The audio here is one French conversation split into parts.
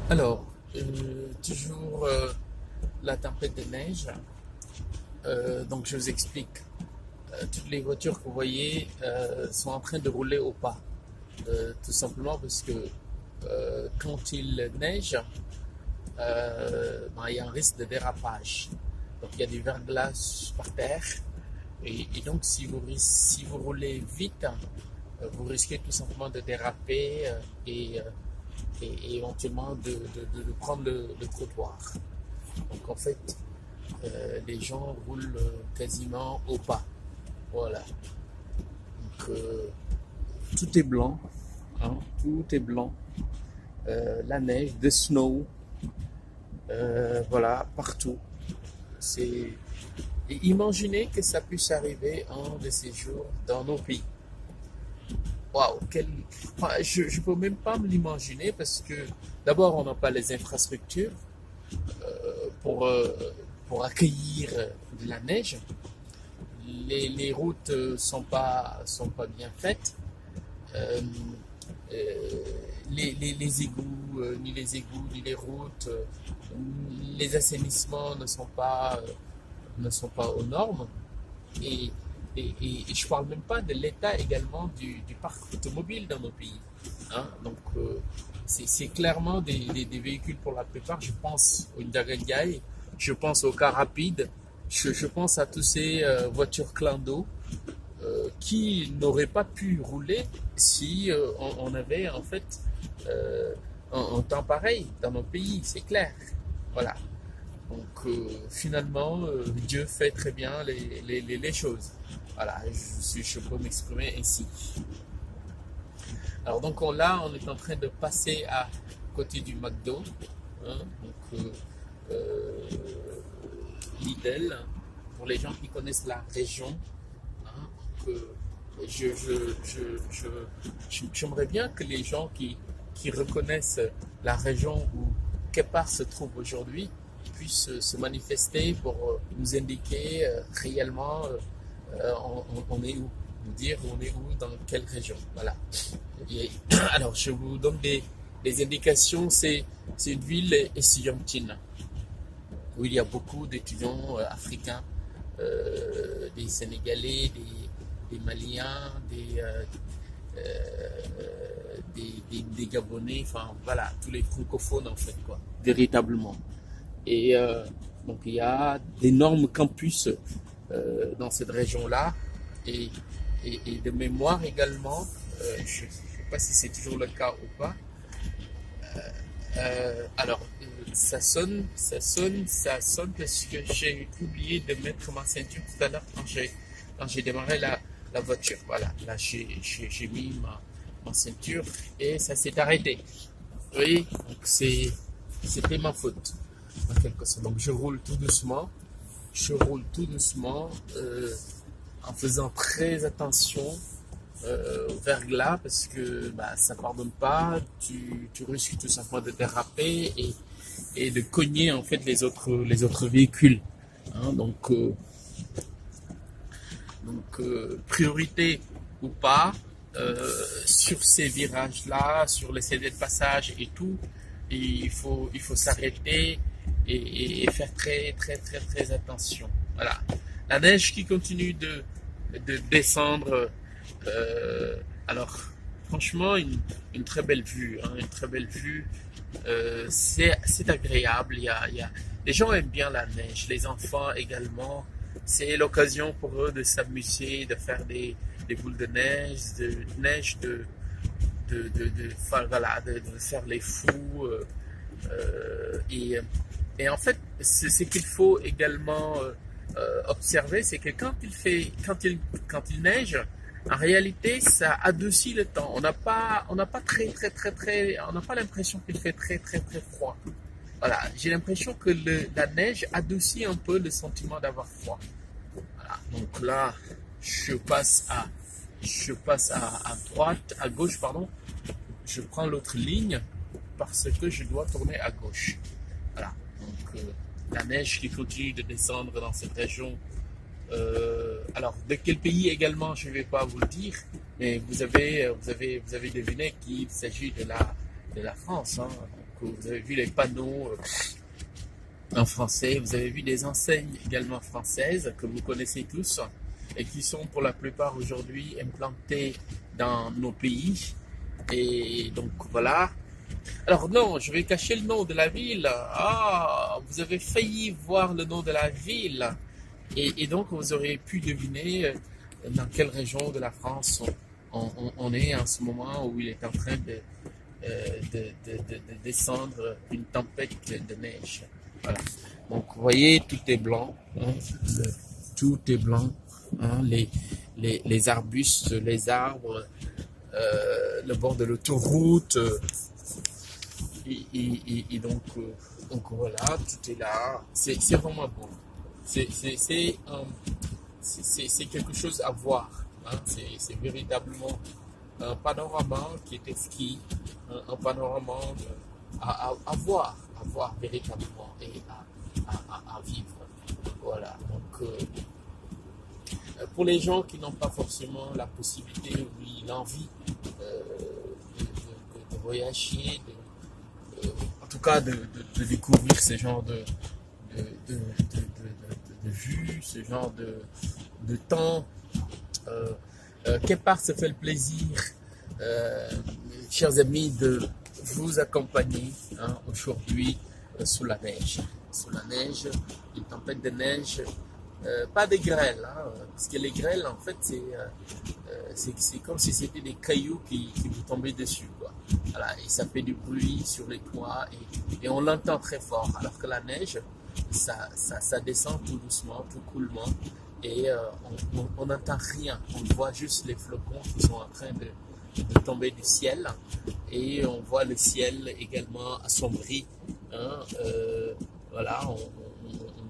Alors, toujours la tempête de neige. Donc, je vous explique. Toutes les voitures que vous voyez sont en train de rouler au pas. Tout simplement parce que quand il neige, ben, il y a un risque de dérapage. Donc, il y a du verglas par terre. Et donc, si vous roulez vite, vous risquez tout simplement de déraper et éventuellement de prendre le trottoir. Donc en fait, les gens roulent quasiment au pas. Voilà. Donc tout est blanc, hein, tout est blanc. La neige, the snow, voilà, partout. C'est Et imaginez que ça puisse arriver un de ces jours dans nos pays. Waouh, enfin, je ne peux même pas me l'imaginer parce que d'abord on n'a pas les infrastructures pour, euh, pour accueillir de la neige. Les routes sont pas bien faites. Euh, euh, les égouts, ni les routes, les assainissements ne sont pas aux normes. Et, et je parle même pas de l'état également du parc automobile dans nos pays. Hein. Donc, c'est clairement des véhicules pour la plupart. Je pense au Hyundai, je pense aux cars rapides, je pense à tous ces voitures clando qui n'auraient pas pu rouler si on avait en fait un temps pareil dans nos pays, c'est clair. Voilà. Donc finalement, Dieu fait très bien les choses. Voilà, je peux m'exprimer ainsi. Alors donc là, on est en train de passer à côté du McDo, hein, donc Lidl, pour les gens qui connaissent la région. Hein, donc, j'aimerais bien que les gens qui reconnaissent la région où Kepar se trouve aujourd'hui puissent se manifester pour nous indiquer réellement on est où, nous dire on est où, dans quelle région. Voilà. Et, alors, je vous donne des indications. C'est une ville estudiantine où il y a beaucoup d'étudiants africains, des Sénégalais, des Maliens, des Gabonais, enfin voilà, tous les francophones en fait, quoi, véritablement. Et donc il y a d'énormes campus dans cette région-là et, et de mémoire également, je ne sais pas si c'est toujours le cas ou pas. Alors, ça sonne parce que j'ai oublié de mettre ma ceinture tout à l'heure quand j'ai démarré la voiture. Voilà, là j'ai mis ma ceinture et ça s'est arrêté. Oui, donc c'était ma faute en quelque sorte. Donc je roule tout doucement en faisant très attention au verglas parce que bah, ça pardonne pas, tu risques tout simplement de déraper et de cogner en fait les autres véhicules. Hein, priorité ou pas sur ces virages-là, sur les CD de passage et tout, et il faut s'arrêter et faire très attention. Voilà. La neige qui continue de descendre. Euh, alors, franchement, une très belle vue, hein, une très belle vue. C'est agréable. Les gens aiment bien la neige, les enfants également. C'est l'occasion pour eux de s'amuser, de faire des boules de neige, enfin, voilà, de faire les fous. Et en fait, ce qu'il faut également observer, c'est que quand il neige, en réalité, ça adoucit le temps. On n'a pas on n'a pas l'impression qu'il fait très froid. Voilà, j'ai l'impression que la neige adoucit un peu le sentiment d'avoir froid. Voilà, donc là, je passe à droite, à gauche, pardon. Je prends l'autre ligne parce que je dois tourner à gauche. Voilà, donc la neige qui continue de descendre dans cette région. Alors, de quel pays également, je ne vais pas vous le dire, mais vous avez deviné qu'il s'agit de la France. Hein. Donc, vous avez vu les panneaux en français, vous avez vu des enseignes également françaises que vous connaissez tous et qui sont pour la plupart aujourd'hui implantées dans nos pays. Et donc voilà. Alors non, je vais cacher le nom de la ville. Ah, vous avez failli voir le nom de la ville. Et donc vous aurez pu deviner dans quelle région de la France on est en ce moment où il est en train de descendre une tempête de neige. Voilà. Donc vous voyez, tout est blanc. Hein, tout est blanc. Hein, les arbustes, les arbres, le bord de l'autoroute. Et donc voilà, tout est là. C'est vraiment beau. C'est quelque chose à voir. Hein. C'est véritablement un panorama qui est exquis, un panorama à voir véritablement et à vivre. Voilà. Donc, pour les gens qui n'ont pas forcément la possibilité ou l'envie de voyager, en tout cas de découvrir ce genre de vues, ce genre de temps, Kepar se fait le plaisir, chers amis, de vous accompagner aujourd'hui sous la neige. Sous la neige, une tempête de neige, pas des grêles, parce que les grêles, en fait, c'est comme si c'était des cailloux qui vous tombaient dessus, quoi. Voilà, et ça fait du bruit sur les toits et on l'entend très fort, alors que la neige, ça descend tout doucement, tout coolement, et on n'entend rien, on voit juste les flocons qui sont en train de tomber du ciel, et on voit le ciel également assombri. Voilà, on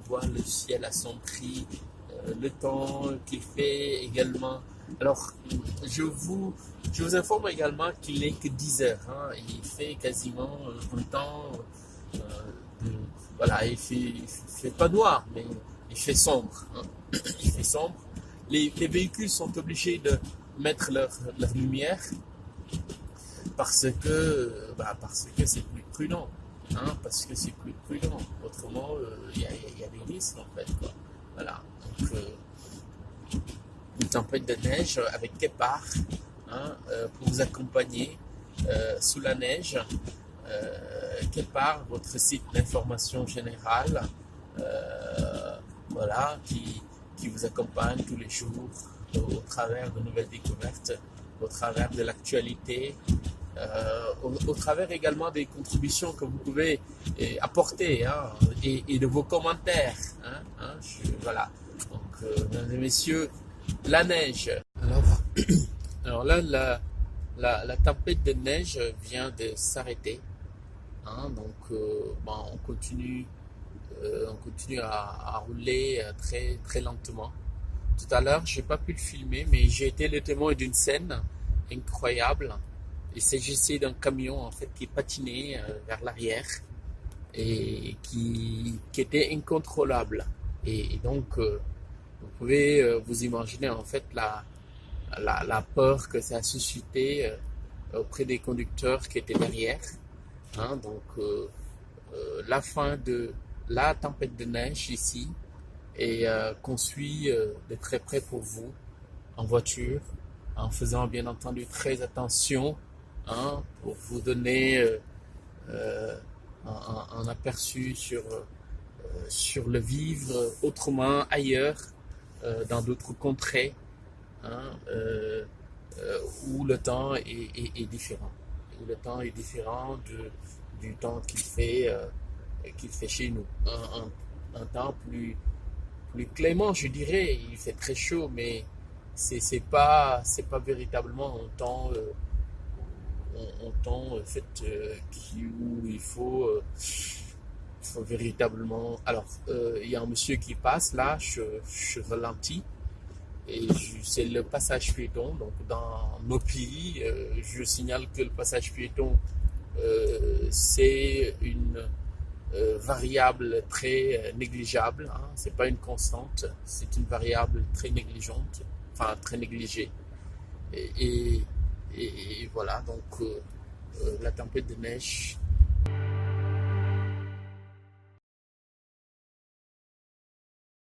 voit le ciel assombri, le temps qu'il fait également. Alors, je vous informe également qu'il n'est que 10 heures. Il fait quasiment un temps, voilà, il fait pas noir, mais il fait sombre. Il fait sombre. Les véhicules sont obligés de mettre leur lumière parce que c'est plus prudent. Parce que c'est plus prudent. Autrement, il y a des risques en fait, quoi. Voilà. Donc, une tempête de neige avec Kepar pour vous accompagner sous la neige. Kepar, votre site d'information générale, voilà, qui vous accompagne tous les jours au travers de nouvelles découvertes, au travers de l'actualité, au travers également des contributions que vous pouvez apporter et de vos commentaires. Voilà. Donc, mesdames et messieurs, la neige. Alors là, la tempête de neige vient de s'arrêter. Donc, on continue à rouler très très lentement. Tout à l'heure, j'ai pas pu le filmer, mais j'ai été le témoin d'une scène incroyable. Il s'agissait d'un camion en fait qui patinait vers l'arrière et qui était incontrôlable. Et donc, vous pouvez vous imaginer en fait la peur que ça a suscité auprès des conducteurs qui étaient derrière. Donc, la fin de la tempête de neige ici et qu'on suit de très près pour vous en voiture, en faisant bien entendu très attention pour vous donner un aperçu sur le vivre autrement ailleurs, dans d'autres contrées, où le temps est différent. Où le temps est différent du temps qu'il fait chez nous. Un temps plus clément, je dirais. Il fait très chaud, mais c'est pas véritablement un temps en fait où il faut véritablement. Alors, il y a un monsieur qui passe là, je ralentis. Et c'est le passage piéton. Donc dans nos pays, je signale que le passage piéton, c'est une variable très négligeable. C'est pas une constante, c'est une variable très négligente, enfin très négligée. Et voilà, donc la tempête de neige